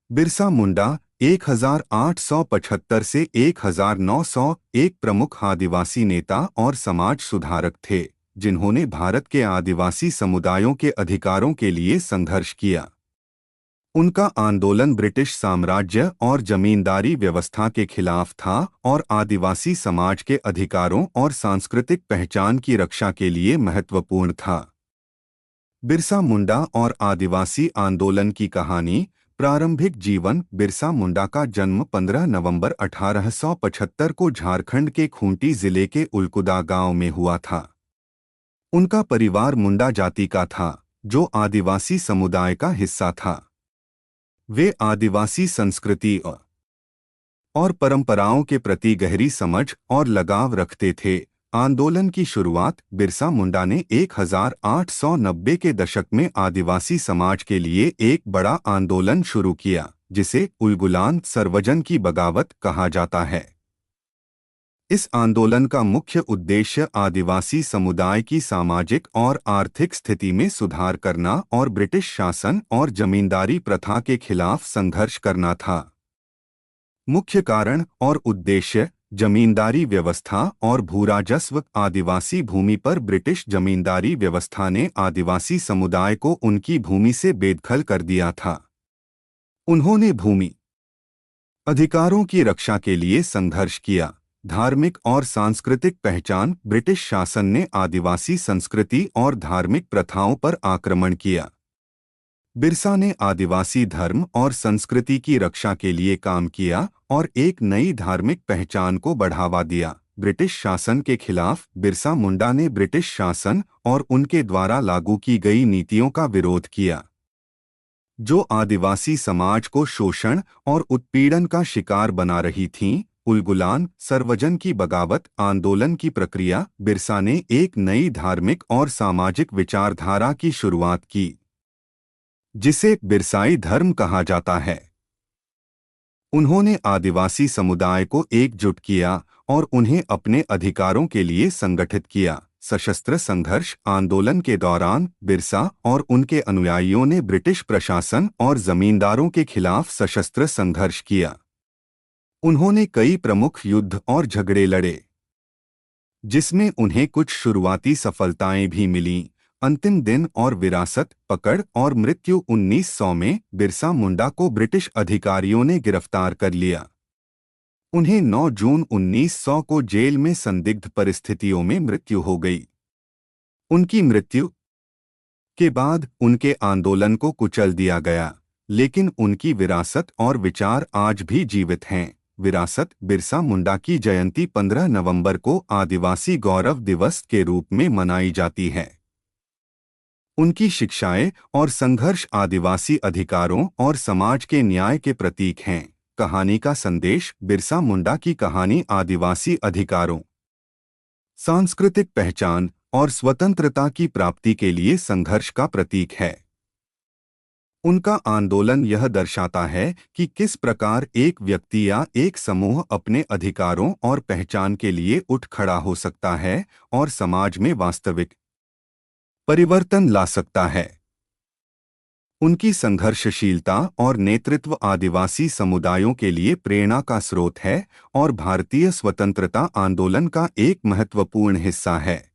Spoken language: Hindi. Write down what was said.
बिरसा मुंडा 1875 से 1900 एक प्रमुख आदिवासी नेता और समाज सुधारक थे, जिन्होंने भारत के आदिवासी समुदायों के अधिकारों के लिए संघर्ष किया। उनका आंदोलन ब्रिटिश साम्राज्य और जमींदारी व्यवस्था के खिलाफ था और आदिवासी समाज के अधिकारों और सांस्कृतिक पहचान की रक्षा के लिए महत्वपूर्ण था। बिरसा मुंडा और आदिवासी आंदोलन की कहानी। प्रारंभिक जीवन। बिरसा मुंडा का जन्म 15 नवंबर 1875 को झारखंड के खूंटी जिले के उल्कुदा गांव में हुआ था। उनका परिवार मुंडा जाति का था, जो आदिवासी समुदाय का हिस्सा था। वे आदिवासी संस्कृति और परंपराओं के प्रति गहरी समझ और लगाव रखते थे। आंदोलन की शुरुआत। बिरसा मुंडा ने 1890 के दशक में आदिवासी समाज के लिए एक बड़ा आंदोलन शुरू किया, जिसे उलगुलान सर्वजन की बगावत कहा जाता है। इस आंदोलन का मुख्य उद्देश्य आदिवासी समुदाय की सामाजिक और आर्थिक स्थिति में सुधार करना और ब्रिटिश शासन और जमींदारी प्रथा के खिलाफ संघर्ष करना था। मुख्य कारण और उद्देश्य: जमींदारी व्यवस्था और भूराजस्व। आदिवासी भूमि पर ब्रिटिश जमींदारी व्यवस्था ने आदिवासी समुदाय को उनकी भूमि से बेदखल कर दिया था। उन्होंने भूमि अधिकारों की रक्षा के लिए संघर्ष किया। धार्मिक और सांस्कृतिक पहचान। ब्रिटिश शासन ने आदिवासी संस्कृति और धार्मिक प्रथाओं पर आक्रमण किया। बिरसा ने आदिवासी धर्म और संस्कृति की रक्षा के लिए काम किया और एक नई धार्मिक पहचान को बढ़ावा दिया। ब्रिटिश शासन के खिलाफ बिरसा मुंडा ने ब्रिटिश शासन और उनके द्वारा लागू की गई नीतियों का विरोध किया, जो आदिवासी समाज को शोषण और उत्पीड़न का शिकार बना रही थीं। उलगुलान सर्वजन की बगावत आंदोलन की प्रक्रिया। बिरसा ने एक नई धार्मिक और सामाजिक विचारधारा की शुरुआत की, जिसे बिरसाई धर्म कहा जाता है। उन्होंने आदिवासी समुदाय को एकजुट किया और उन्हें अपने अधिकारों के लिए संगठित किया। सशस्त्र संघर्ष। आंदोलन के दौरान बिरसा और उनके अनुयायियों ने ब्रिटिश प्रशासन और जमींदारों के खिलाफ सशस्त्र संघर्ष किया। उन्होंने कई प्रमुख युद्ध और झगड़े लड़े, जिसमें उन्हें कुछ शुरुआती सफलताएं भी मिलीं। अंतिम दिन और विरासत, पकड़ और मृत्यु। 1900 में बिरसा मुंडा को ब्रिटिश अधिकारियों ने गिरफ्तार कर लिया। उन्हें 9 जून 1900 को जेल में संदिग्ध परिस्थितियों में मृत्यु हो गई। उनकी मृत्यु के बाद उनके आंदोलन को कुचल दिया गया, लेकिन उनकी विरासत और विचार आज भी जीवित हैं। विरासत। बिरसा मुंडा की जयंती 15 नवंबर को आदिवासी गौरव दिवस के रूप में मनाई जाती है। उनकी शिक्षाएं और संघर्ष आदिवासी अधिकारों और समाज के न्याय के प्रतीक हैं। कहानी का संदेश। बिरसा मुंडा की कहानी आदिवासी अधिकारों, सांस्कृतिक पहचान और स्वतंत्रता की प्राप्ति के लिए संघर्ष का प्रतीक है। उनका आंदोलन यह दर्शाता है कि किस प्रकार एक व्यक्ति या एक समूह अपने अधिकारों और पहचान के लिए उठ खड़ा हो सकता है और समाज में वास्तविक परिवर्तन ला सकता है। उनकी संघर्षशीलता और नेतृत्व आदिवासी समुदायों के लिए प्रेरणा का स्रोत है और भारतीय स्वतंत्रता आंदोलन का एक महत्वपूर्ण हिस्सा है।